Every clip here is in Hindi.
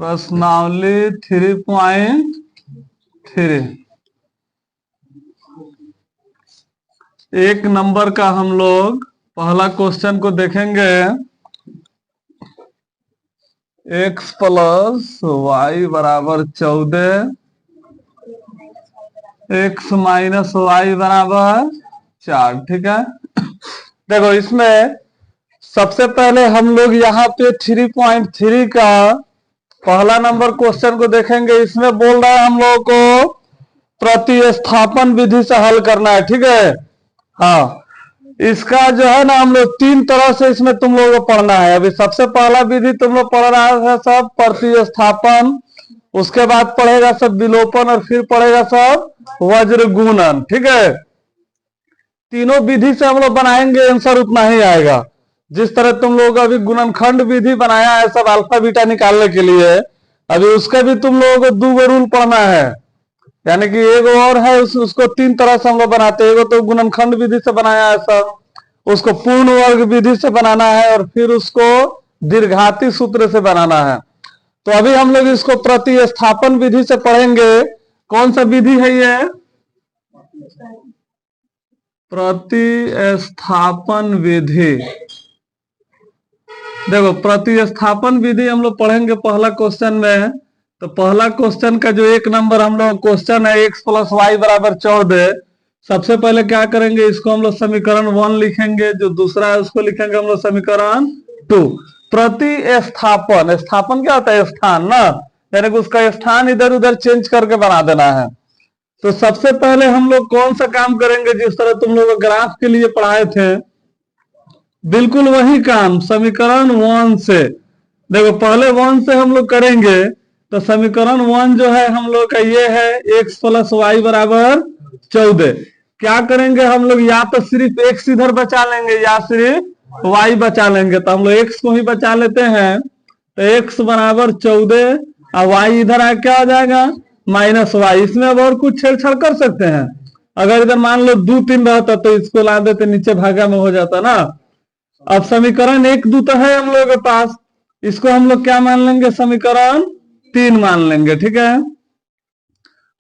प्रश्नावली 3.3 एक नंबर का हम लोग पहला क्वेश्चन को देखेंगे। x प्लस वाई बराबर 14, x माइनस वाई बराबर 4। ठीक है, देखो इसमें सबसे पहले हम लोग यहाँ पे 3.3 का पहला नंबर क्वेश्चन को देखेंगे। इसमें बोल रहा है हम लोग को प्रतिस्थापन विधि से हल करना है। ठीक है, हाँ, इसका जो है ना हम लोग तीन तरह से इसमें तुम लोगों को पढ़ना है। अभी सबसे पहला विधि तुम लोग पढ़ रहा है सब प्रतिस्थापन, उसके बाद पढ़ेगा सब विलोपन और फिर पढ़ेगा सब वज्र गुणन। ठीक है, तीनों विधि से हम लोग बनाएंगे, आंसर उतना ही आएगा। जिस तरह तुम लोग अभी गुणनखंड विधि बनाया है सब अल्फा बीटा निकालने के लिए, अभी उसका भी तुम लोगों को दो रूल पढ़ना है। यानी कि एक और है उसको तीन तरह से हम लोग बनाते हैं। एगो तो गुणनखंड विधि से बनाया है सब, उसको पूर्ण वर्ग विधि से बनाना है और फिर उसको दीर्घाती सूत्र से बनाना है। तो अभी हम लोग इसको प्रतिस्थापन विधि से पढ़ेंगे। कौन सा विधि है ये? प्रतिस्थापन विधि। देखो प्रतिस्थापन विधि हम लोग पढ़ेंगे पहला क्वेश्चन में। तो पहला क्वेश्चन का जो एक नंबर हम लोग क्वेश्चन है x प्लस वाई बराबर 14। सबसे पहले क्या करेंगे, इसको हम लोग समीकरण 1 लिखेंगे, जो दूसरा है उसको लिखेंगे हम लोग समीकरण 2। प्रतिस्थापन, स्थापन क्या होता है? स्थान ना, यानी कि उसका स्थान इधर उधर चेंज करके बना देना है। तो सबसे पहले हम लोग कौन सा काम करेंगे, जिस तरह तुम लोग ग्राफ के लिए पढ़ाए थे बिल्कुल वही काम समीकरण 1 से। देखो पहले 1 से हम लोग करेंगे। तो समीकरण 1 जो है हम लोग का ये है x प्लस वाई बराबर 14। क्या करेंगे हम लोग, या तो सिर्फ x इधर बचा लेंगे या सिर्फ y बचा लेंगे। तो हम लोग x को ही बचा लेते हैं। तो x बराबर 14 और y इधर आ क्या हो जाएगा माइनस वाई। इसमें अब और कुछ छेड़छाड़ कर सकते हैं। अगर इधर मान लो 2 3 रहता तो इसको ला देते नीचे भागा में हो जाता ना। अब समीकरण 1 2 तो है हम लोगों के पास, इसको हम लोग क्या मान लेंगे, समीकरण 3 मान लेंगे। ठीक है,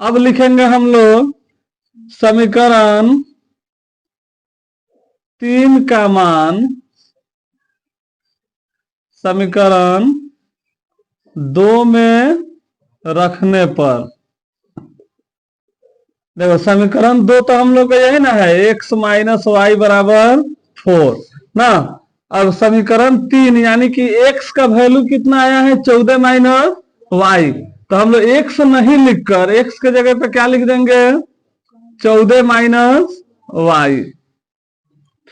अब लिखेंगे हम लोग समीकरण 3 का मान समीकरण 2 में रखने पर। देखो समीकरण 2 तो हम लोग का यही ना है, x माइनस वाई बराबर 4 ना। अब समीकरण 3 यानी कि x का वैल्यू कितना आया है 14 माइनस वाई। तो हम लोग x नहीं लिखकर x के जगह पे क्या लिख देंगे 14 माइनस वाई।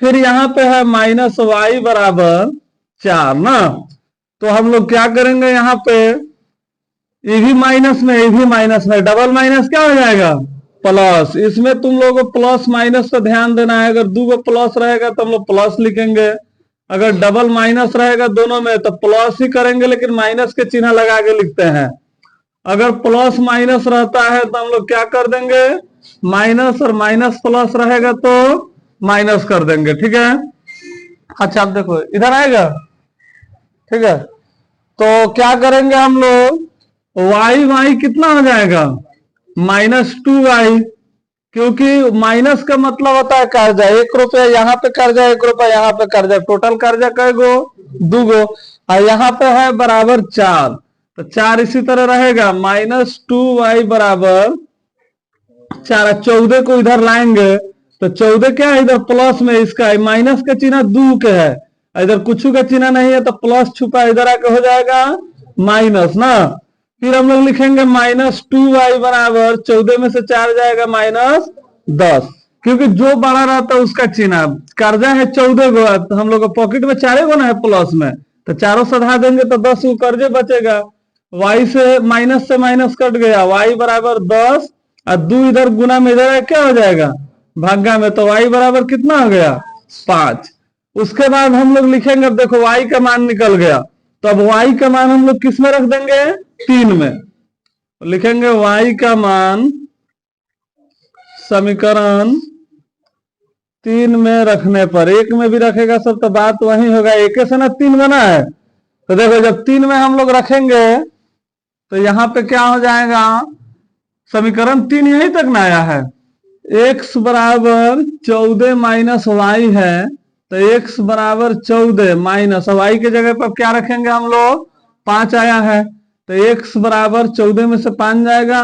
फिर यहाँ पे है माइनस वाई बराबर 4 ना। तो हम लोग क्या करेंगे, यहाँ पे ये भी माइनस में ये भी माइनस में, डबल माइनस क्या हो जाएगा प्लस। इसमें तुम लोगों को प्लस माइनस पर ध्यान देना है। अगर दो गो प्लस रहेगा तो हम लोग प्लस लिखेंगे, अगर डबल माइनस रहेगा दोनों में तो प्लस ही करेंगे, लेकिन माइनस के चिन्ह लगा के लिखते हैं। अगर प्लस माइनस रहता है तो हम लोग क्या कर देंगे, माइनस और माइनस प्लस रहेगा तो माइनस कर देंगे। ठीक है, अच्छा अब देखो इधर आएगा। ठीक है, तो क्या करेंगे हम लोग, वाई वाई कितना हो जाएगा -2y, क्योंकि माइनस का मतलब होता है कर्जा। 1 रुपया यहाँ पे कर्जा, 1 रुपया यहाँ पे कर्जा, टोटल कर्जा कै गो 2 गो। और यहाँ पे है बराबर 4, तो 4 इसी तरह रहेगा -2y बराबर 4। 14 को इधर लाएंगे तो 14 क्या है इधर प्लस में, इसका माइनस का चिन्ह 2 के है, इधर कुछ का चिन्ह नहीं है तो प्लस छुपा इधर आके हो जाएगा माइनस ना। फिर हम लोग लिखेंगे -2y बराबर 14 में से 4 जाएगा -10, क्योंकि जो बड़ा रहता है उसका चिन्ह। कर्जा है 14 गो, तो हम लोग पॉकेट में 4 गो ना है प्लस में, तो चारों सधा देंगे तो 10 गो कर्जे बचेगा। y से माइनस कट गया, y बराबर 10 और 2 इधर गुना में इधर क्या हो जाएगा भागा में, तो y बराबर कितना हो गया 5। उसके बाद हम लोग लिखेंगे, अब देखो y का मान निकल गया, तो अब y का मान हम लोग किस में रख देंगे 3 में। लिखेंगे y का मान समीकरण 3 में रखने पर, 1 में भी रखेगा सब तो बात वही होगा, 1 से ना 3 बना है। तो देखो जब 3 में हम लोग रखेंगे तो यहाँ पे क्या हो जाएगा, समीकरण 3 यहीं तक ना आया है। x बराबर 14 माइनस वाई है, तो x बराबर 14 माइनस वाई के जगह पर क्या रखेंगे हम लोग, 5 आया है, तो x बराबर 14 में से 5 जाएगा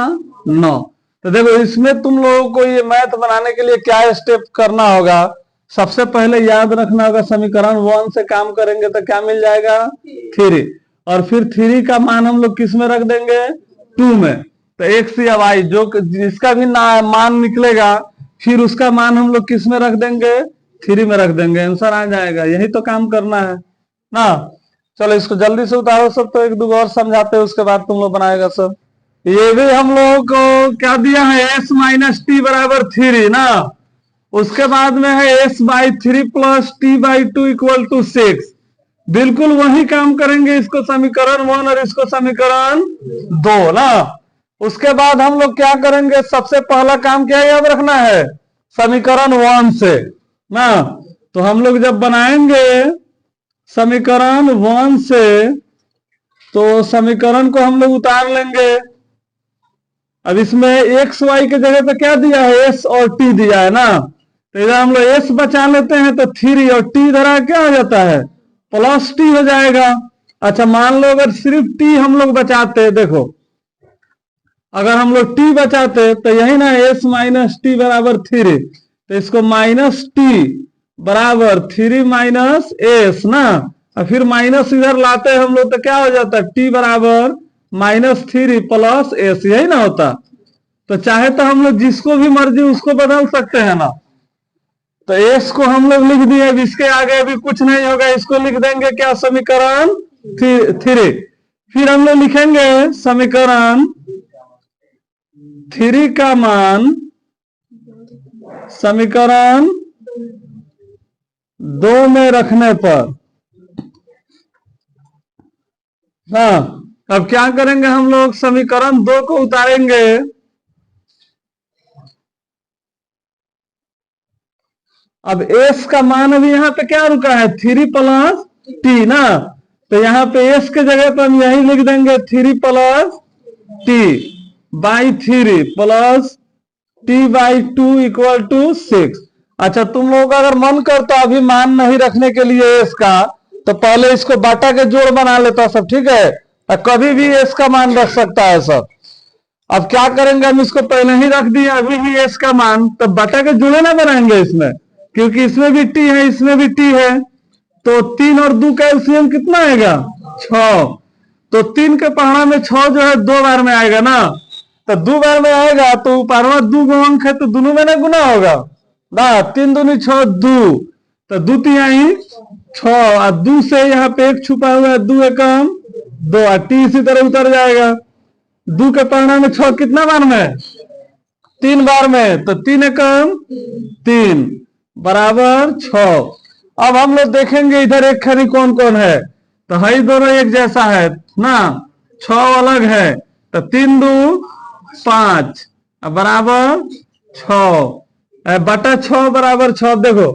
9। तो देखो इसमें तुम लोगों को ये मैथ बनाने के लिए क्या स्टेप करना होगा, सबसे पहले याद रखना होगा समीकरण 1 से काम करेंगे तो क्या मिल जाएगा 3, और फिर 3 का मान हम लोग किस में रख देंगे 2 में, तो x या y जो जिसका भी मान निकलेगा फिर उसका मान हम लोग किस में रख देंगे 3 में रख देंगे, आंसर आ जाएगा। यही तो काम करना है ना। चलो इसको जल्दी से उतारो सब, तो एक दो और समझाते हैं उसके बाद तुम लोग बनाएगा सब। ये भी हम लोगों को क्या दिया है, s माइनस टी बराबर 3 ना, उसके बाद में है s by 3 plus t by 2 equal to 6। बिल्कुल वही काम करेंगे, इसको समीकरण 1 और इसको समीकरण 2 ना। उसके बाद हम लोग क्या करेंगे, सबसे पहला काम क्या याद रखना है, समीकरण 1 से ना। तो हम लोग जब बनाएंगे समीकरण 1 से, तो समीकरण को हम लोग उतार लेंगे। अब इसमें एक्स वाई के जगह पे क्या दिया है, एस और टी दिया है ना, तो इधर हम लोग एस बचा लेते हैं तो 3 और टी इधर क्या हो जाता है प्लस टी हो जाएगा। अच्छा मान लो अगर सिर्फ टी हम लोग बचाते हैं, देखो अगर हम लोग टी बचाते तो यही ना एस माइनस टी बराबर 3, तो इसको माइनस टी बराबर 3 माइनस एस ना, और फिर माइनस इधर लाते हैं हम लोग तो क्या हो जाता है टी बराबर -3 प्लस एस, यही ना होता। तो चाहे तो हम लोग जिसको भी मर्जी उसको बदल सकते हैं ना। तो एस को हम लोग लिख दिए, अब इसके आगे अभी कुछ नहीं होगा, इसको लिख देंगे क्या समीकरण 3। फिर हम लोग लिखेंगे समीकरण 3 का मान समीकरण 2 में रखने पर, हाँ अब क्या करेंगे हम लोग समीकरण 2 को उतारेंगे। अब s का मान अभी यहाँ पे क्या रुका है 3 प्लस टी ना, तो यहाँ पे s के जगह पर हम यही लिख देंगे 3 plus t by 3 plus t by 2 equal to 6। अच्छा तुम लोगों का अगर मन करता अभी मान नहीं रखने के लिए s का, तो पहले इसको बाटा के जोड़ बना लेता सब, ठीक है, और कभी भी s का मान रख सकता है सब। अब क्या करेंगे, हम इसको पहले ही रख दिए अभी भी s का मान, तो बाटा के जोड़े ना बनाएंगे इसमें, क्योंकि इसमें भी टी है इसमें भी टी है, तो 3 और 2 का एलसीएम कितना आएगा 6, तो 3 के पहाड़ा में 6 जो है 2 बार में आएगा ना, तो 2 बार में आएगा तो ऊपरवा 2 गो अंक है तो दोनों में ना गुना होगा ना, 3 दूनी 6 2, तो 2 तिहाई 6 और 2 से यहाँ पे 1 छुपा हुआ है, 2 एकम 2 और टी इसी तरह उतर जाएगा। 2 के पहाड़ा में 6 कितना बार में 3 बार में, तो 3 एकम 3 बराबर 6। अब हम लोग देखेंगे इधर एक खनी कौन कौन है, तो हई दोनों एक जैसा है ना, 6 अलग है, तो 3 2 5 बराबर 6 बटा 6 बराबर 6। देखो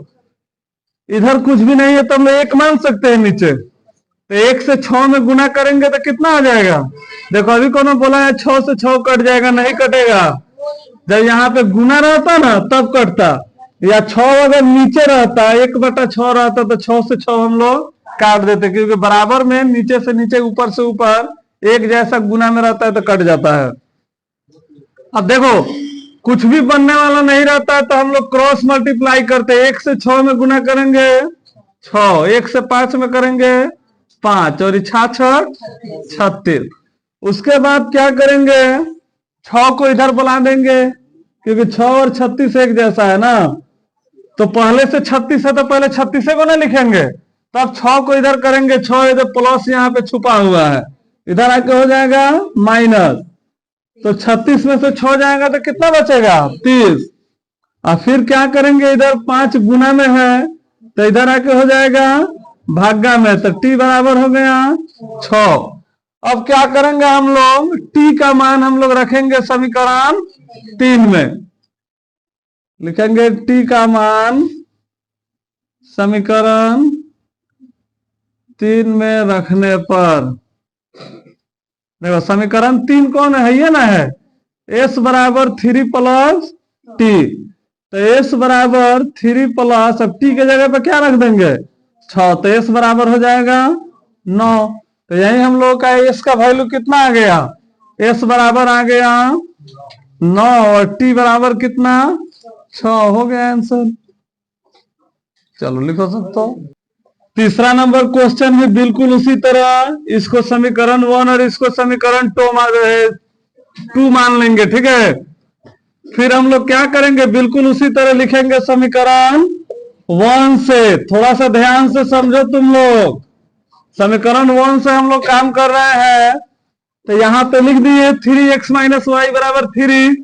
इधर कुछ भी नहीं है तो हम लोग 1 मान सकते हैं नीचे, तो 1 से 6 में गुना करेंगे तो कितना आ जाएगा, देखो अभी कौन बोला है 6 से 6 कट जाएगा, नहीं कटेगा, जब यहाँ पे गुना रहता ना तब कटता, या 6 अगर नीचे रहता 1 बटा 6 रहता तो 6 से 6 हम लोग काट देते, क्योंकि बराबर में नीचे से नीचे ऊपर से ऊपर एक जैसा गुना में रहता है तो कट जाता है। अब देखो कुछ भी बनने वाला नहीं रहता है तो हम लोग क्रॉस मल्टीप्लाई करते हैं, 1 से 6 में गुना करेंगे 6, 1 से 5 में करेंगे 5 और 6 36। उसके बाद क्या करेंगे 6 को इधर बुला देंगे, क्योंकि 6 और 36 एक जैसा है ना, तो पहले से 36 है तो पहले 36 को ना लिखेंगे, तब 6 को इधर करेंगे, 6 इधर प्लस यहाँ पे छुपा हुआ है, इधर आके हो जाएगा माइनस, तो 36 में से 6 जाएगा तो कितना बचेगा 30, और फिर क्या करेंगे इधर 5 गुना में है तो इधर आके हो जाएगा भागा में, तो टी बराबर हो गया 6। अब क्या करेंगे हम लोग टी का मान हम लोग रखेंगे समीकरण 3 में, लिखेंगे टी का मान समीकरण 3 में रखने पर देखो समीकरण 3 कौन है, ये ना है s बराबर 3 प्लस टी। तो s बराबर 3 प्लस, अब t के जगह पे क्या रख देंगे 6, तो s बराबर हो जाएगा 9। तो यही हम लोग का s का वैल्यू कितना आ गया, s बराबर आ गया 9 और t बराबर कितना 6, हो गया आंसर। चलो लिखो सब। तो तीसरा नंबर क्वेश्चन है बिल्कुल उसी तरह, इसको समीकरण 1 और इसको समीकरण 2 मान लेंगे, ठीक है। फिर हम लोग क्या करेंगे, बिल्कुल उसी तरह लिखेंगे समीकरण 1 से। थोड़ा सा ध्यान से समझो तुम लोग, समीकरण 1 से हम लोग काम कर रहे हैं। तो यहां पे लिख दिए 3x माइनस वाई बराबर 3।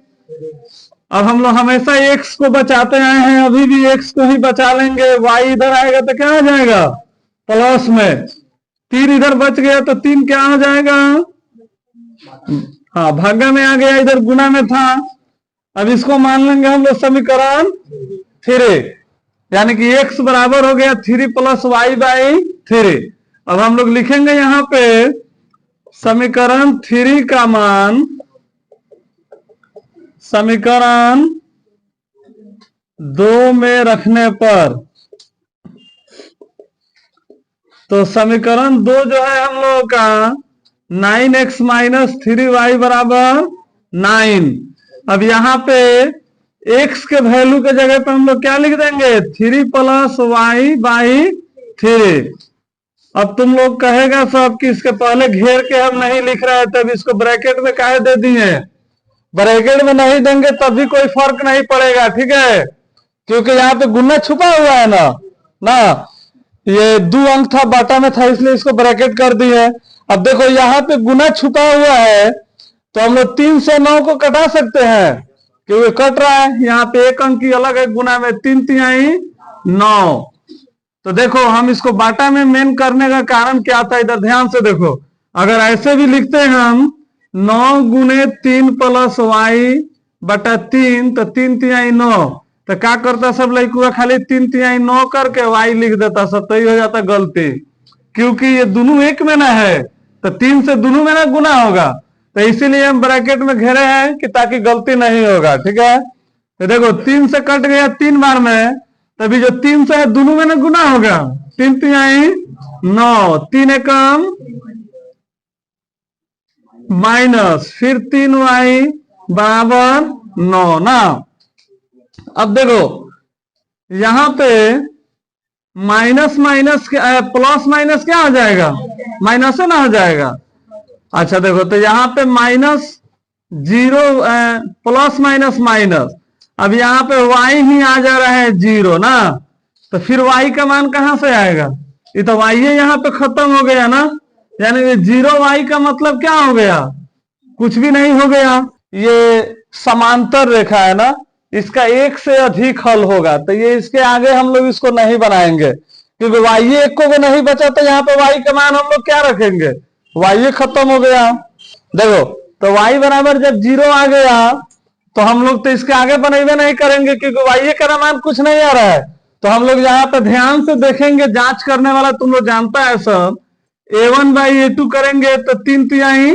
अब हम लोग हमेशा x को बचाते आए हैं, अभी भी x को ही बचा लेंगे। y इधर आएगा तो क्या आ जाएगा प्लस में, 3 इधर बच गया तो 3 क्या हो जाएगा, हाँ भागा में आ गया, इधर गुना में था। अब इसको मान लेंगे हम लोग समीकरण 3, यानी कि x बराबर हो गया 3 प्लस वाई बाई 3। अब हम लोग लिखेंगे यहां पे समीकरण 3 का मान समीकरण 2 में रखने पर, तो समीकरण 2 जो है हम लोगों का 9x माइनस 3y बराबर 9। अब यहाँ पे x के वैल्यू के जगह पे हम लोग क्या लिख देंगे 3 प्लस वाई बाई 3। अब तुम लोग कहेगा सब कि इसके पहले घेर के हम नहीं लिख रहे थे, तब इसको ब्रैकेट में काहे दे दिए। ब्रैकेट में नहीं देंगे तब भी कोई फर्क नहीं पड़ेगा, ठीक है, क्योंकि यहाँ पे गुना छुपा हुआ है ना ना, ये 2 अंक था बाटा में था इसलिए इसको ब्रैकेट कर दिए। अब देखो यहाँ पे गुना छुपा हुआ है, तो हम लोग 3 से 9 को कटा सकते हैं, क्योंकि कट रहा है। यहाँ पे 1 अंक की अलग है, गुना में 3 तिहाई 9। तो देखो हम इसको बाटा में मेन करने का कारण क्या था, इधर ध्यान से देखो। अगर ऐसे भी लिखते हैं हम 9 गुने 3 प्लस वाई बटा 3, तो 3 तिहाई 9, तो क्या करता सब लड़कुआ खाली 3 तिहाई 9 करके वाई लिख देता सब, तो ही हो जाता गलती, क्योंकि ये दोनों एक में ना है, तो 3 से दोनों में ना गुना होगा, तो इसीलिए हम ब्रैकेट में घेरे हैं कि ताकि गलती नहीं होगा, ठीक है। तो देखो 3 से कट गया 3 बार में, तभी जो 3 से है दोनों में ना गुना होगा, 3 तिहाई 9, 3 एकम माइनस फिर 3y बराबर 9 ना। अब देखो यहां पे माइनस माइनस प्लस माइनस क्या हो जाएगा, माइनस ना हो जाएगा। अच्छा देखो तो यहाँ पे माइनस 0 प्लस माइनस माइनस, अब यहाँ पे y ही आ जा रहा है 0 ना, तो फिर y का मान कहां से आएगा, ये तो y यहाँ पे खत्म हो गया ना, यानी 0y का मतलब क्या हो गया, कुछ भी नहीं हो गया। ये समांतर रेखा है ना, इसका एक से अधिक हल होगा, तो ये इसके आगे हम लोग इसको नहीं बनाएंगे, क्योंकि y एक को भी नहीं बचा, तो यहाँ पे y का मान हम लोग क्या रखेंगे, y खत्म हो गया। देखो तो y बराबर जब 0 आ गया तो हम लोग तो इसके आगे बनेबे नहीं करेंगे, क्योंकि y का मान कुछ नहीं आ रहा है। तो हम लोग यहाँ पे ध्यान से देखेंगे, जांच करने वाला तुम लोग जानता है सब, a1 बाई a2 करेंगे तो 3 तिहाई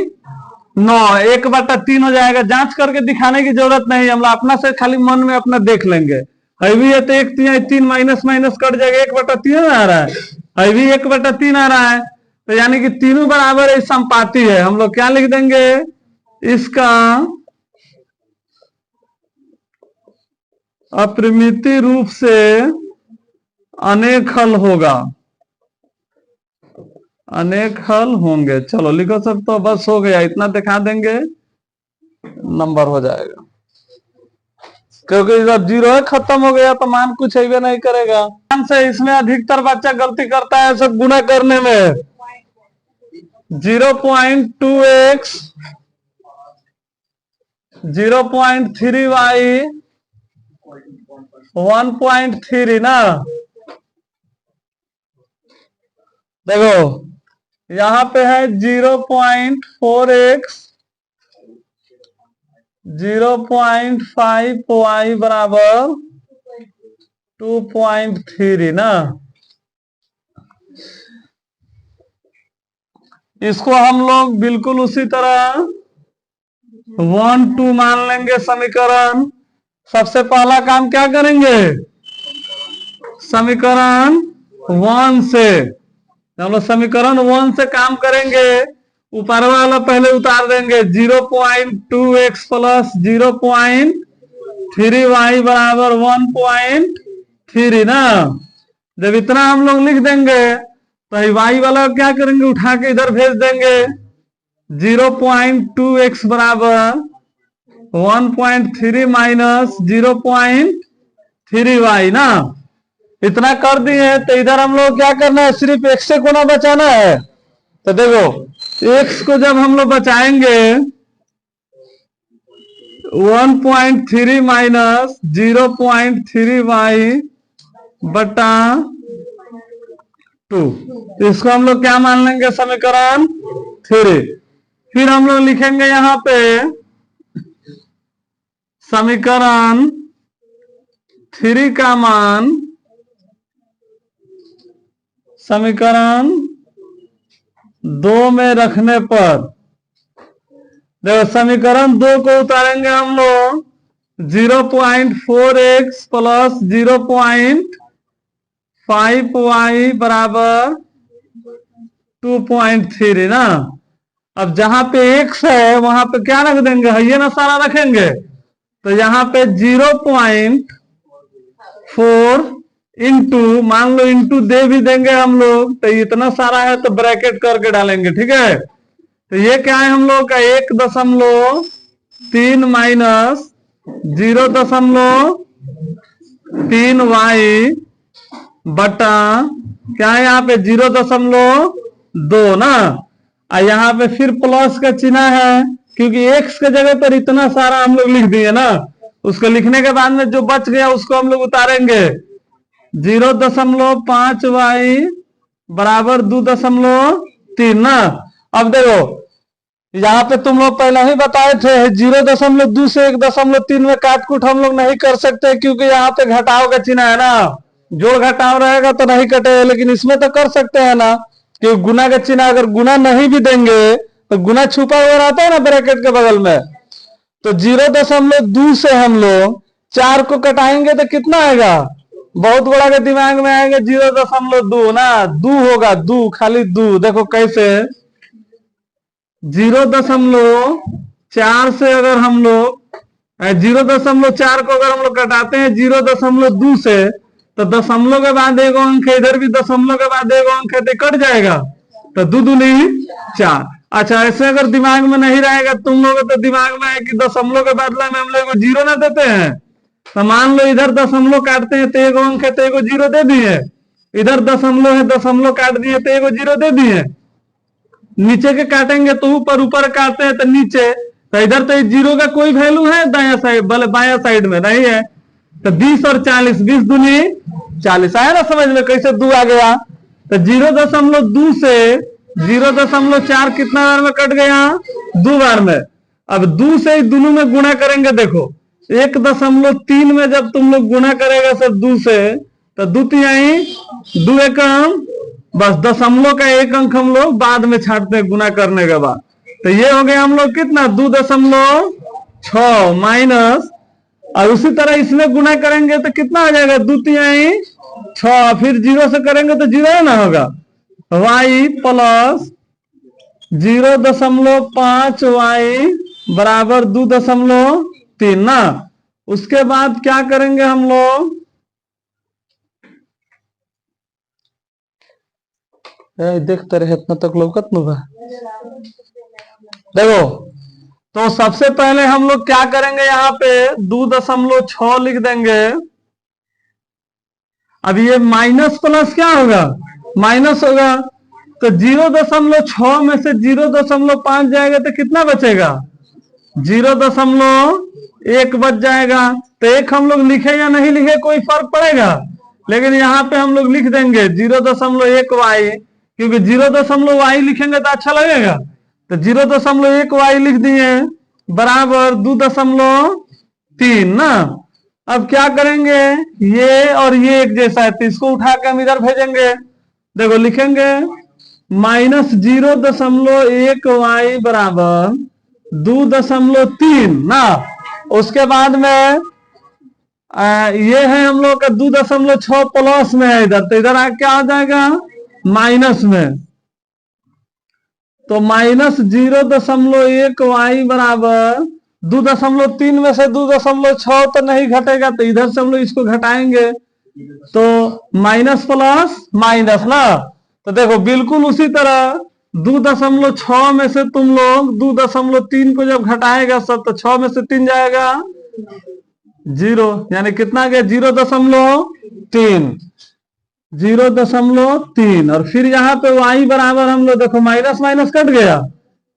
9, 1/3 हो जाएगा। जांच करके दिखाने की जरूरत नहीं, हम लोग अपना से खाली मन में अपना देख लेंगे। भी है तो 1 तिहाई 3 माइनस माइनस कट जाएगा, 1/3 आ रहा है, भी 1/3 आ रहा है, तो यानी कि तीनों बराबर समपाती है। हम लोग क्या लिख देंगे, इसका अपरिमित रूप से अनेक हल होगा, अनेक हल होंगे। चलो लिखो सब, तो बस हो गया, इतना दिखा देंगे नंबर हो जाएगा, क्योंकि जब 0 खत्म हो गया तो मान कुछ ही नहीं करेगा। से इसमें अधिकतर बच्चा गलती करता है सब गुना करने में, 0.2x 0.3y 1.3 ना। देखो यहां पे है 0.4x 0.5y बराबर 2.3 ना। इसको हम लोग बिल्कुल उसी तरह 1 2 मान लेंगे समीकरण। सबसे पहला काम क्या करेंगे, समीकरण 1 से हम लोग समीकरण 1 से काम करेंगे। ऊपर वाला पहले उतार देंगे, 0.2x प्लस 0.3y बराबर 1.3 ना। जब इतना हम लोग लिख देंगे तो y वाला क्या करेंगे, उठा के इधर भेज देंगे। 0.2x बराबर 1.3 माइनस 0.3y ना। इतना कर दिए तो इधर हम लोग क्या करना है, सिर्फ x से कोना बचाना है। तो देखो x को जब हम लोग बचाएंगे 1.3 माइनस 0.3y बटा 2, इसको हम लोग क्या मान लेंगे, समीकरण 3। फिर हम लोग लिखेंगे यहां पे समीकरण 3 का मान समीकरण 2 में रखने पर, देखो समीकरण 2 को उतारेंगे हम लोग 0.4x प्लस 0.5y बराबर 2.3 ना। अब जहां पे x है वहां पे क्या रख देंगे, है ना, सारा रखेंगे। तो यहाँ पे 0.4 इंटू, मान लो इंटू दे भी देंगे हम लोग, तो इतना सारा है तो ब्रैकेट करके डालेंगे, ठीक है। तो ये क्या है हम लोग का 1.3 माइनस 0.3y बटा क्या है यहाँ पे 0.2 ना। और यहाँ पे फिर प्लस का चिन्ह है, क्योंकि x के जगह पर इतना सारा हम लोग लिख दिए ना। उसको लिखने के बाद में जो बच गया उसको हम लोग उतारेंगे। 0.5y बराबर 2.3 ना। अब देखो यहाँ पे तुम लोग पहले ही बताए थे 0.2 से 1.3 में काट कूट हम लोग नहीं कर सकते, क्योंकि यहाँ पे घटाव का चिन्ह है ना। जोड़ घटाव रहेगा तो नहीं कटेगा, लेकिन इसमें तो कर सकते हैं ना। क्योंकि गुना का चिन्ह अगर गुना नहीं भी देंगे तो गुना छुपा हुआ रहता है ना ब्रैकेट के बगल में। तो 0.2 से हम लोग 4 को कटाएंगे तो कितना आएगा, बहुत बड़ा के दिमाग में आएगा 0.2 ना। 2 होगा, 2 खाली 2। देखो कैसे 0.4 से अगर हम लोग 0.4 को अगर हम लोग कटाते हैं 0.2 से, तो दशमलव के बाद एगो अंक है, इधर भी दशमलव के बाद एगो अंक है, तो कट जाएगा। तो 2 दूनी 4। अच्छा ऐसे अगर दिमाग में नहीं रहेगा तुम लोग तो दिमाग में है कि दशमलव के बदला में हम लोग 0 ना देते हैं। तो मान लो इधर दशमलव काटते हैं तो एगो अंक है तो एगो 0 दे दिए, इधर दशमलव है दशमलव काट दिए तो एगो 0 दे दिए। नीचे के काटेंगे तो ऊपर, ऊपर काटते हैं तो नीचे। तो इधर तो 0 का कोई वैल्यू है दाया साइड, भले बाया साइड में नहीं है। तो 20 और 40, 20 दूनी 40। आया ना समझ में कैसे 2 आ गया। तो 0.2 से 0.4 कितना बार में कट गया, 2 बार में। अब 2 से दोनों में गुणा करेंगे। देखो 1.3 में जब तुम लोग गुणा करेगा सब 2 से, तो 2 तिहाई 2 एकम, बस दशमलव का 1 अंक हम लोग बाद में छांटते हैं गुना करने के बाद। तो ये हो गया हम लोग कितना 2.6 माइनस, और उसी तरह इसमें गुना करेंगे तो कितना आ जाएगा 2 तिहाई 6, फिर 0 से करेंगे तो 0 ना होगा। y प्लस 0.5y बराबर 2.3 ना। उसके बाद क्या करेंगे हम लोग, देखते रहे इतना तक लौकत न बा। देखो तो सबसे पहले हम लोग क्या करेंगे, यहाँ पे 2.6 लिख देंगे। अब ये माइनस प्लस क्या होगा, माइनस होगा। तो 0.6 में से 0.5 जाएगा तो कितना बचेगा, 0.1 बच जाएगा। तो 1 हम लोग लिखे या नहीं लिखे कोई फर्क पड़ेगा, लेकिन यहाँ पे हम लोग लिख देंगे 0.1y, क्योंकि 0.y लिखेंगे तो अच्छा लगेगा। तो 0.1y लिख दिए बराबर 2.3 ना। अब क्या करेंगे, ये और ये एक जैसा है तो इसको उठा के हम इधर भेजेंगे। देखो लिखेंगे -0.1y बराबर 2.3 ना। उसके बाद में ये है हम लोग का 2.6 प्लस में है इधर, तो इधर आ क्या आ जाएगा माइनस में। तो -0.1y बराबर 2.3 में से 2.6 तो नहीं घटेगा, तो इधर से हम लोग इसको घटाएंगे तो माइनस प्लस माइनस ना। तो देखो बिल्कुल उसी तरह 2.6 में से तुम लोग 2.3 को जब घटाएगा सब, तो 6 में से 3 जाएगा 0, यानी कितना गया 0.3 0.3। और फिर यहाँ पे y बराबर हम लोग देखो माइनस माइनस कट गया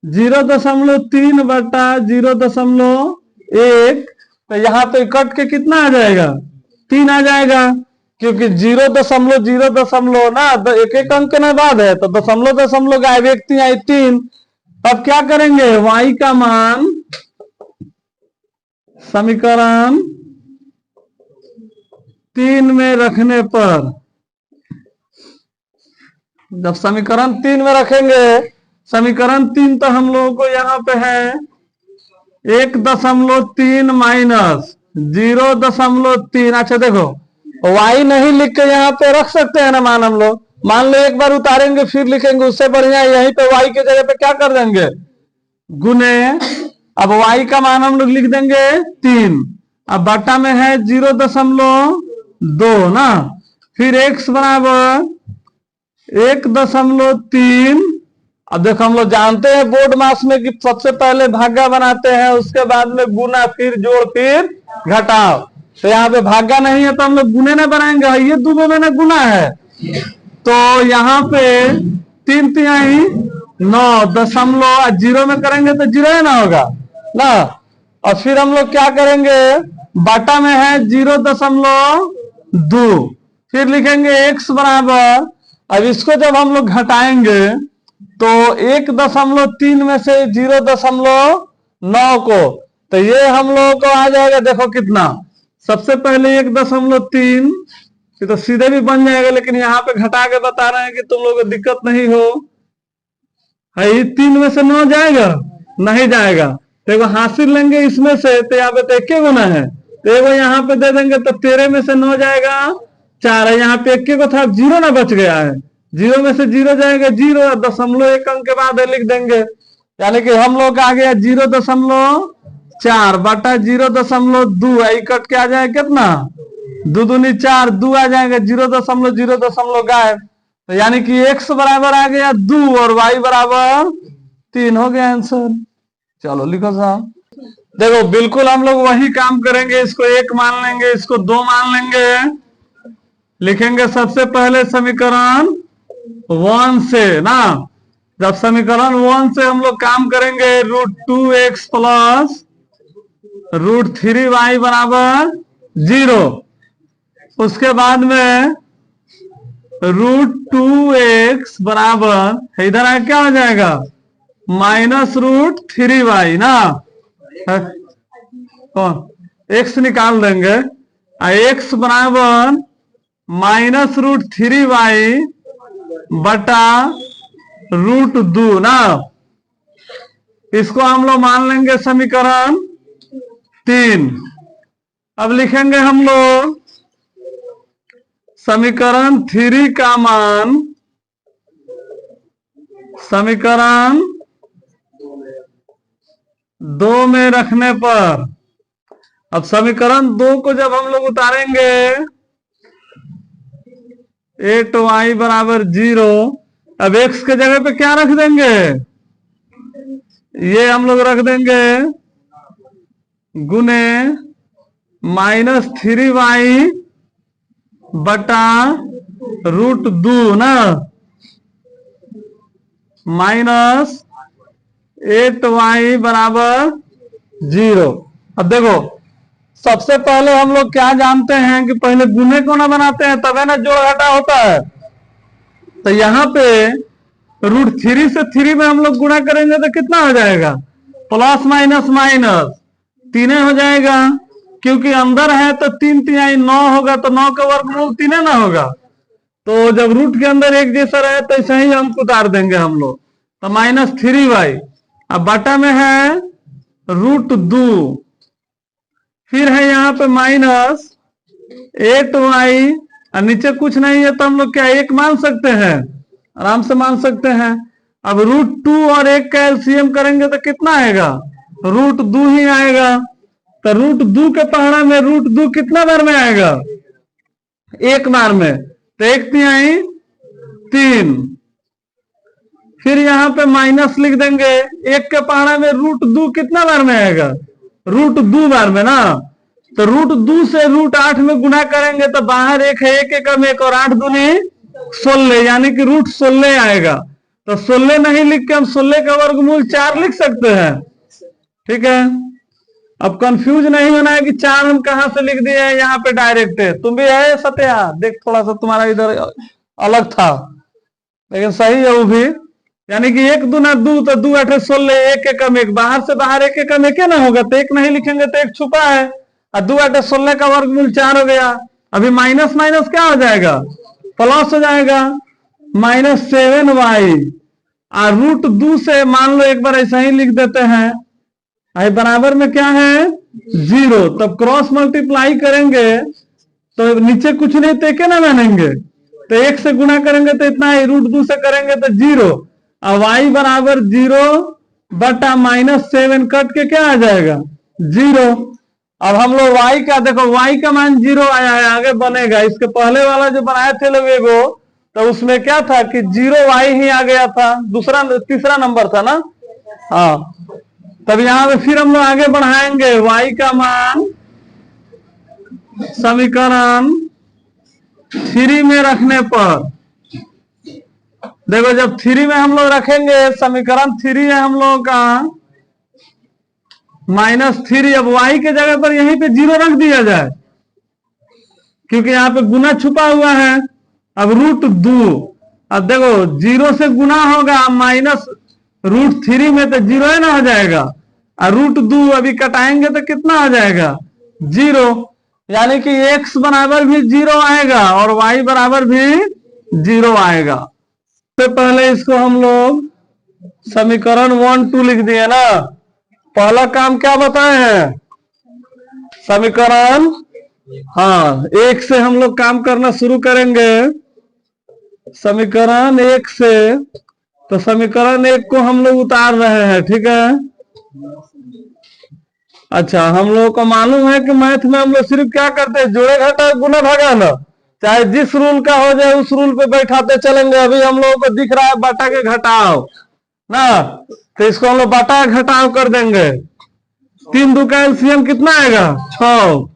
0.3 बटा 0.1, तो यहाँ पे कट के कितना आ जाएगा 3 आ जाएगा, क्योंकि 0.0 ना एक एक अंक ना बाद है, तो दशमलव गायब, एक 3 आई 3। अब क्या करेंगे y का मान समीकरण 3 में रखने पर, जब समीकरण 3 में रखेंगे, समीकरण 3 तो हम लोगों को यहाँ पे है 1.3 माइनस 0.3। अच्छा देखो y नहीं लिख के यहाँ पे रख सकते हैं ना मान, हम लोग मान लो एक बार उतारेंगे फिर लिखेंगे, उससे बढ़िया यहीं पे y के जगह पे क्या कर देंगे गुने। अब y का मान हम लोग लिख देंगे 3, अब बटा में है 0.2 ना, फिर x बराबर 1.3। अब देखो हम लोग जानते हैं बोर्ड मास में कि सबसे पहले भागा बनाते हैं, उसके बाद में गुना, फिर जोड़, फिर घटाव। तो यहाँ पे भागा नहीं है तो हम लोग गुने ना बनाएंगे, ये दो में गुना है, तो यहाँ पे 3 तिहाई 9 0 में करेंगे तो 0 ना होगा ना। और फिर हम लोग क्या करेंगे बाटा में है 0.2, फिर लिखेंगे x बराबर, अब इसको जब हम लोग घटाएंगे तो 1.3 में से 0.9 को, तो ये हम लोगों को आ जाएगा देखो कितना, सबसे पहले 1.3, ये तो सीधे भी बन जाएगा, लेकिन यहाँ पे घटा के बता रहे हैं कि तुम लोगों को दिक्कत नहीं हो। है 3 में से 9 जाएगा नहीं जाएगा, तो एगो हासिल लेंगे इसमें से, तो यहाँ पे तो एक गुना है, तो एगो यहाँ पे दे देंगे, तो 13 में से 9 जाएगा 4 है, यहाँ पे एक को था 0 ना बच गया है, 0 में से 0 जाएगा 0, 0.1 अंक के बाद लिख देंगे, यानी कि हम लोग आ गया 0.4 बटा 0.2, आई कट के आ जाएगा कितना 2 दूनी 4, 2 आ जाएगा 0.0 गायब, तो यानी कि x बराबर आ गया 2 और y बराबर 3 हो गया आंसर। चलो लिखो साहब। देखो बिल्कुल हम लोग वही काम करेंगे, इसको 1 मान लेंगे, इसको 2 मान लेंगे, लिखेंगे सबसे पहले समीकरण 1 से ना। जब समीकरण 1 से हम लोग काम करेंगे √2x प्लस √3y बराबर 0, उसके बाद में √2x बराबर इधर आ क्या हो जाएगा -√3y ना, कौन x निकाल देंगे, x बराबर -√3y बटा √2 ना। इसको हम लोग मान लेंगे समीकरण 3। अब लिखेंगे हम लोग समीकरण 3 का मान समीकरण 2 में रखने पर, अब समीकरण 2 को जब हम लोग उतारेंगे 8y बराबर 0, अब x के जगह पे क्या रख देंगे, ये हम लोग रख देंगे गुने -3y बटा √2 ना, -8y बराबर 0। अब देखो सबसे पहले हम लोग क्या जानते हैं कि पहले गुने को ना बनाते हैं तब है ना जोड़ घटा होता है, तो यहाँ पे √3 से 3 में हम लोग गुणा करेंगे तो कितना हो जाएगा प्लस माइनस माइनस 3 हो जाएगा, क्योंकि अंदर है तो 3 तिहाई 9 होगा, तो 9 का वर्गमूल 3 ना होगा, तो जब रूट के अंदर एक जैसा रहे तो ऐसे ही अंक उतार देंगे हम लोग। तो -3y, अब बटा में है √2, फिर है यहाँ पे -8y, और नीचे कुछ नहीं है तो हम लोग क्या 1 मान सकते हैं, आराम से मान सकते हैं। अब √2 और 1 का एलसीएम करेंगे तो कितना आएगा, √2 ही आएगा। तो √2 के पहाड़ा में √2 कितना बार में आएगा, 1 बार में, तो 1 तिहाई 3। फिर यहाँ पे माइनस लिख देंगे, 1 के पहाड़ा में √2 कितना बार में आएगा, √2 बार में ना। तो √2 से √8 में गुना करेंगे तो बाहर 1 है, 1 एकम 1 और 8 दूनी 16, यानी कि √16 आएगा। तो 16 नहीं लिख के हम 16 का वर्गमूल 4 लिख सकते हैं। ठीक है, अब कंफ्यूज नहीं होना है कि 4 हम कहां से लिख दिए हैं, यहाँ पे डायरेक्ट है। तुम भी है सत्या, देख थोड़ा सा तुम्हारा इधर अलग था, लेकिन सही है वो भी। यानी कि 1 दूना 2, तो 2 8 16, 1 एकम 1, बाहर से बाहर 1 एकम 1 ना होगा, तो 1 नहीं लिखेंगे तो 1 छुपा है, और 2 8 16 का वर्गमूल 4 हो गया। अभी माइनस माइनस क्या हो जाएगा, प्लस हो जाएगा, -7y, और √2 से मान लो एक बार ऐसा ही लिख देते हैं, आई बराबर में क्या है 0। तब क्रॉस मल्टीप्लाई करेंगे तो नीचे कुछ नहीं तो 1 ना बनेंगे, तो 1 से गुना करेंगे तो इतना ही, √2 से करेंगे तो 0, और y बराबर 0 बटा -7 कट के क्या आ जाएगा 0। अब हम लोग y का देखो, y का मान 0 आया है, आगे बनेगा। इसके पहले वाला जो बनाए थे लोग एगो, तो उसमें क्या था कि 0y ही आ गया था, तीसरा नंबर था ना। हाँ, तब यहाँ पे फिर हम लोग आगे बढ़ाएंगे, y का मान समीकरण 3 में रखने पर, देखो जब 3 में हम लोग रखेंगे, समीकरण 3 है हम लोगों का -3, अब y के जगह पर यहीं पे 0 रख दिया जाए, क्योंकि यहाँ पे गुना छुपा हुआ है। अब √2, अब देखो 0 से गुना होगा -√3 में, तो 0 है ना हो जाएगा, और √2 अभी कटाएंगे तो कितना हो जाएगा 0, यानी कि x बराबर भी 0 आएगा और y बराबर भी 0 आएगा। तो पहले इसको हम लोग समीकरण 1 2 लिख दिए ना। पहला काम क्या बताए हैं, समीकरण, हाँ 1 से हम लोग काम करना शुरू करेंगे, समीकरण 1 से। तो समीकरण 1 को हम लोग उतार रहे हैं, ठीक है। अच्छा, हम लोगों को मालूम है कि मैथ में हम लोग सिर्फ क्या करते हैं, जोड़े घटा गुना भागाना, चाहे जिस रूल का हो जाए उस रूल पे बैठाते चलेंगे। अभी हम लोगों को दिख रहा है बाटा के घटाव ना, तो इसको हम लोग बाटा घटाव कर देंगे। 3 2 का एलसीएम कितना आएगा 6,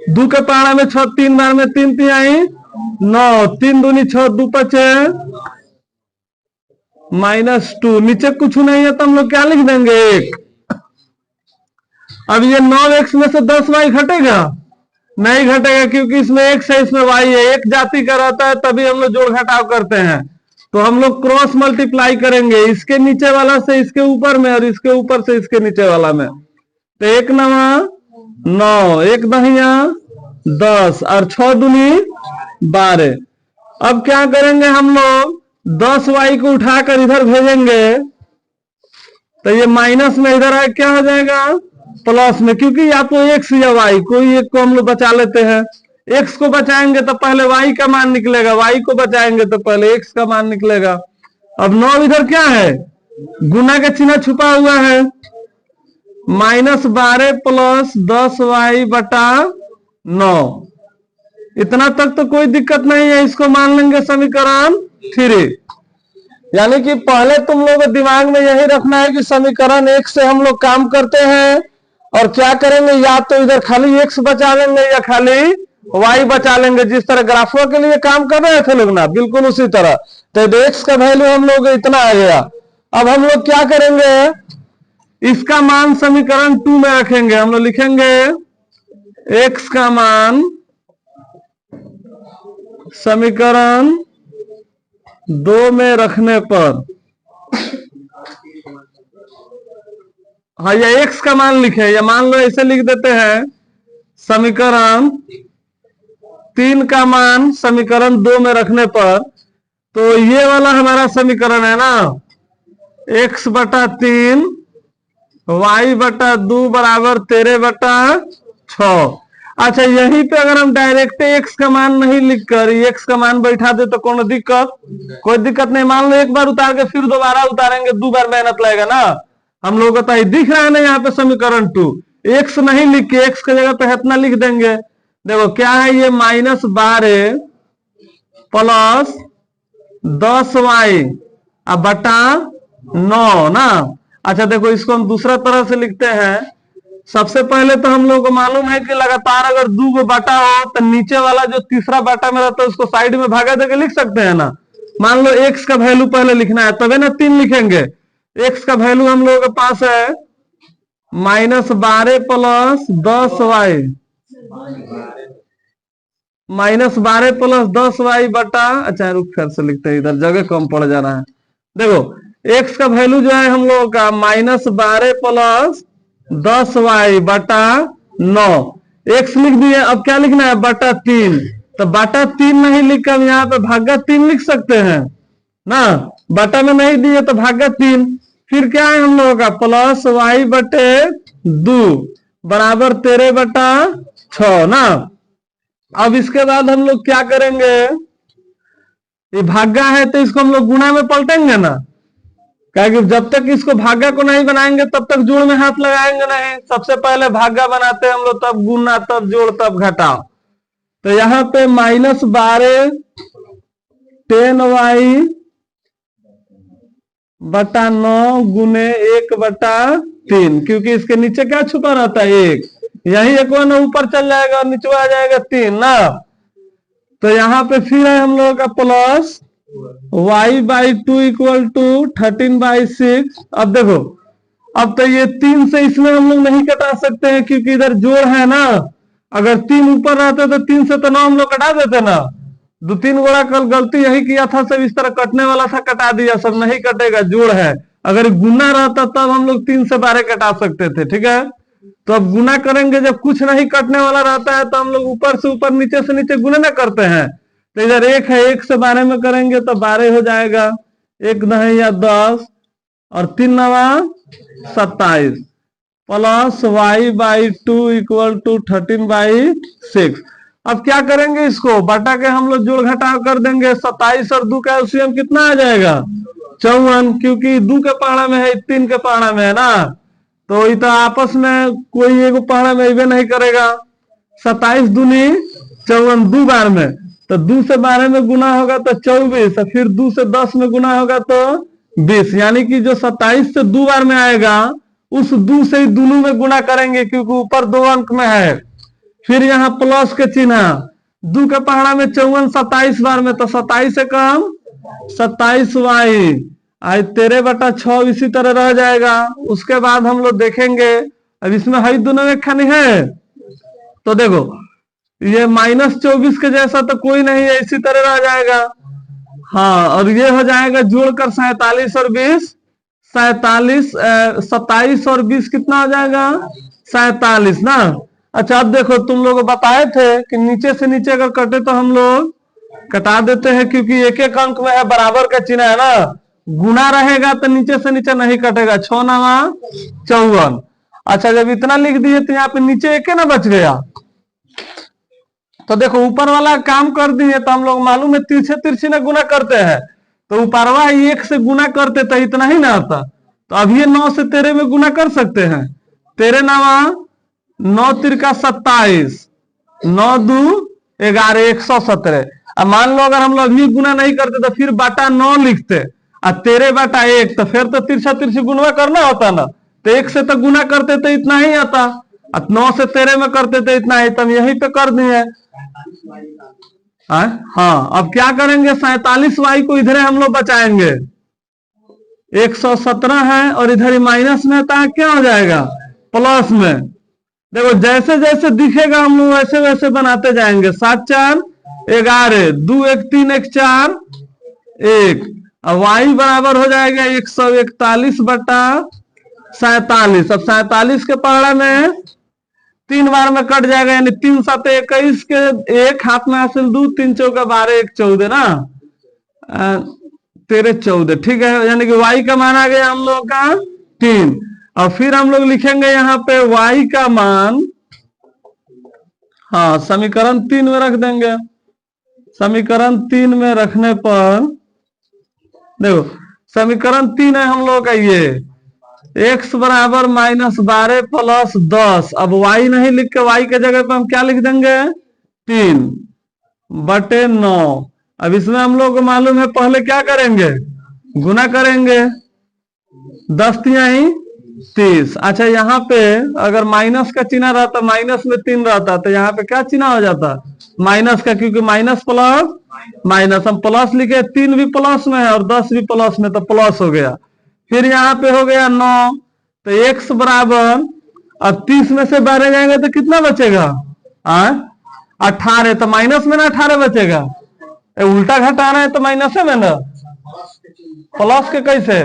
2 के पहाड़ा में 6, 3 बार में 3 तिहाई 9, 3 दूनी 6, 2 5 -2, नीचे कुछ नहीं है तो हम लोग क्या लिख देंगे 1। अब ये 9x में से 10y घटेगा, नहीं घटेगा, क्योंकि इसमें x है इसमें y है, एक जाति का रहता है तभी हम लोग जोड़ घटाव करते हैं। तो हम लोग क्रॉस मल्टीप्लाई करेंगे, इसके नीचे वाला से इसके ऊपर में और इसके ऊपर से इसके नीचे वाला में। तो 1 9 9, 1 दहिया 10 और 6 दूनी 12। अब क्या करेंगे हम लोग, 10y को उठाकर इधर भेजेंगे, तो ये माइनस में इधर आए क्या हो जाएगा प्लस में, क्योंकि या तो x या y, कोई एक को हम लोग बचा लेते हैं। x को बचाएंगे तो पहले y का मान निकलेगा, y को बचाएंगे तो पहले x का मान निकलेगा। अब 9 इधर क्या है, गुना का चिन्ह छुपा हुआ है, -12 प्लस 10y बटा 9। इतना तक तो कोई दिक्कत नहीं है, इसको मान लेंगे समीकरण 3। यानी कि पहले तुम लोगों को दिमाग में यही रखना है कि समीकरण 1 से हम लोग काम करते हैं, और क्या करेंगे, या तो इधर खाली x बचा लेंगे या खाली y बचा लेंगे, जिस तरह ग्राफों के लिए काम कर रहे थे लोग ना, बिल्कुल उसी तरह। तो x का वैल्यू हम लोग इतना आ गया। अब हम लोग क्या करेंगे, इसका मान समीकरण 2 में रखेंगे, हम लोग लिखेंगे x का मान समीकरण 2 में रखने पर, हाँ या x का मान लिखे, या मान लो ऐसे लिख देते हैं, समीकरण 3 का मान समीकरण 2 में रखने पर, तो ये वाला हमारा समीकरण है ना, x/3 y/2 बराबर 13/6। अच्छा, यहीं पे अगर हम डायरेक्ट x का मान नहीं लिखकर x का मान बैठा दे तो कौन दिक्कत? कोई दिक्कत नहीं। मान लो एक बार उतार के फिर दोबारा उतारेंगे, 2 बार मेहनत लगेगा ना। हम लोगों को तो दिख रहा है ना यहाँ पे समीकरण 2, x नहीं लिख के x की जगह पे इतना लिख देंगे। देखो क्या है ये, -12 प्लस 10y बटा 9 ना। अच्छा देखो, इसको हम दूसरा तरह से लिखते हैं। सबसे पहले तो हम लोगों को मालूम है कि लगातार अगर 2 को बाटा हो तो नीचे वाला जो तीसरा बाटा में रहता है उसको साइड में भागा देके लिख सकते हैं ना। मान लो x का वैल्यू पहले लिखना है, तबे ना 3 लिखेंगे। x का वैल्यू हम लोगों के पास है -12 प्लस 10y, -12 प्लस 10y बटा, अच्छा रुक फिर से लिखते हैं, इधर जगह कम पड़ जा रहा है। देखो x का वैल्यू जो है हम लोगों का -12 प्लस 10y बटा 9, x लिख दिए। अब क्या लिखना है, बटा 3। तो बटा 3 नहीं लिख कर यहाँ पे भागा 3 लिख सकते हैं ना। बटा में नहीं दिए तो भागा 3। फिर क्या है हम लोगों का, प्लस y बटे 2 बराबर 13/6 ना। अब इसके बाद हम लोग क्या करेंगे, ये भागा है तो इसको हम लोग गुणा में पलटेंगे ना, क्योंकि जब तक इसको भागा को नहीं बनाएंगे तब तक जोड़ में हाथ लगाएंगे नहीं। सबसे पहले भागा बनाते हैं हम लोग, तब गुना, तब जोड़, तब घटाओ। तो यहाँ पे -12 10y बटा 9 गुने 1/3, क्योंकि इसके नीचे क्या छुपा रहता है, 1। यही एक वन ऊपर चल जाएगा और नीचे आ जाएगा 3 ना। तो यहाँ पे फिर है हम लोगों का प्लस y/2 इक्वल टू 13/6। अब देखो, अब तो ये 3 से इसमें हम लोग नहीं कटा सकते हैं क्योंकि इधर जोड़ है ना। अगर 3 ऊपर रहते तो 3 से तो 9 हम लोग कटा देते ना। 2-3 गोड़ा कल गलती यही किया था, सब इस तरह कटने वाला था, कटा दिया, सब नहीं कटेगा, जोड़ है। अगर गुना रहता तब हम लोग 3 से 12 कटा सकते थे, ठीक है। तो अब गुना करेंगे, जब कुछ नहीं कटने वाला रहता है तो हम लोग ऊपर से ऊपर, नीचे से नीचे गुना ना करते हैं। तो इधर 1 है, 1 से 12 में करेंगे तो 12 हो जाएगा, 1 9 या 10 और 3 9 27 प्लस y/2 इक्वल टू 13/6। अब क्या करेंगे, इसको बटा के हम लोग जोड़ घटाव कर देंगे। 27 और 2 का एलसीएम कितना आ जाएगा, 54, क्योंकि 2 के पहाड़ा में है, 3 के पहाड़ा में है ना। तो ये तो आपस में कोई एक पहाड़ा में इवे नहीं करेगा। 27 दूनी 54, 2 बार में, तो 2 से 12 में गुना होगा तो 24, और फिर 2 से 10 में गुना होगा तो 20। यानी कि जो 27 से 2 बार में आएगा उस 2 से ही दोनों में गुना करेंगे, क्योंकि ऊपर 2 अंक में है। फिर यहाँ प्लस के चिन्ह, 2 के पहाड़ा में 54 27 बार में, तो 27 से कम 27y, आज 13/6 इसी तरह रह जाएगा। उसके बाद हम लोग देखेंगे, अब इसमें हई दोनों में खानी है, तो देखो ये -24 के जैसा तो कोई नहीं है, इसी तरह रह जाएगा। हाँ, और ये हो जाएगा जोड़कर 47 और 20, 47 27 और 20 कितना हो जाएगा, 47 ना। अच्छा, अब देखो, तुम लोग बताए थे कि नीचे से नीचे अगर कटे तो हम लोग कटा देते हैं, क्योंकि एक एक अंक में है, बराबर का चिन्ह है ना। गुना रहेगा तो नीचे से नीचे नहीं कटेगा, 6 9 54। अच्छा, जब इतना लिख दिए तो यहाँ पे नीचे एक ना बच गया। तो देखो ऊपर वाला काम कर दिए, तो हम लोग मालूम है तिरछे तिरछे ना गुना करते हैं, तो ऊपरवा 1 से गुना करते तो इतना ही ना आता। तो अब ये 9 से 13 में गुना कर सकते हैं। 13 9 तिरका 27, 9 2 11 117। अब मान लो अगर हम लोग अभी गुना नहीं करते तो फिर बटा 9 लिखते, और 13/1, तो फिर तो तिरछा तिरछी गुणवा करना होता ना। तो 1 से तो गुना करते तो इतना ही आता, और 9 से 13 में करते तो इतना ही। तब यहीं पे कर दिए। हाँ, अब क्या करेंगे, 47y को इधर हम लोग बचाएंगे, 117 है और इधर ही माइनस में था, क्या हो जाएगा, प्लस में। देखो जैसे जैसे दिखेगा हम लोग वैसे वैसे बनाते जाएंगे। 7 4 11, 2 1 3 1 4 1, अब y बराबर हो जाएगा 141/47। अब 47 के पहाड़ा में 3 बार में कट जाएगा, यानी 3 7 21 के एक हाथ में हासिल 2, 3 चौका 12 1 14 ना, 13 14, ठीक है। यानी कि y का मान आ गया हम लोग का 3। और फिर हम लोग लिखेंगे यहाँ पे y का मान, हाँ समीकरण 3 में रख देंगे। समीकरण 3 में रखने पर देखो समीकरण 3 है हम लोग का ये x बराबर -12 प्लस 10। अब y नहीं लिख के y के जगह पे हम क्या लिख देंगे 3/9। अब इसमें हम लोग को मालूम है पहले क्या करेंगे, गुना करेंगे, 10 तिहाई 30। अच्छा यहाँ पे अगर माइनस का चिन्ह रहता, माइनस में 3 रहता, तो यहाँ पे क्या चिन्ह हो जाता माइनस का, क्योंकि माइनस प्लस माइनस, हम प्लस लिखे, 3 भी प्लस में है और 10 भी प्लस में, तो प्लस हो गया। फिर यहाँ पे हो गया 9, तो x बराबर, अब 30 में से 12 जाएंगे तो कितना बचेगा 18, तो माइनस में ना 18 बचेगा, उल्टा घटा रहे हैं तो माइनस में ना, प्लस के कैसे,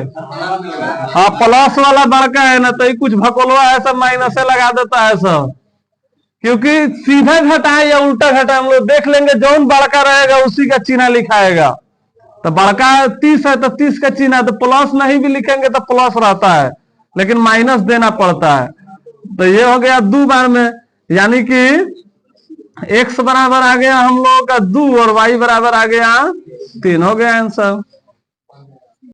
हाँ प्लस वाला बड़का है ना, तो ये कुछ भकोलवा है सब माइनस से लगा देता है सब, क्योंकि सीधा घटाए या उल्टा घटाए हम लोग देख लेंगे, जो बड़का रहेगा उसी का चिन्ह लिखाएगा। तो बड़का 30 है तो 30 का चिन्ह है, तो प्लस नहीं भी लिखेंगे तो प्लस रहता है, लेकिन माइनस देना पड़ता है। तो ये हो गया 2 बार में, यानी कि x बराबर आ गया हम लोगों का 2 और y बराबर आ गया 3, हो गया आंसर।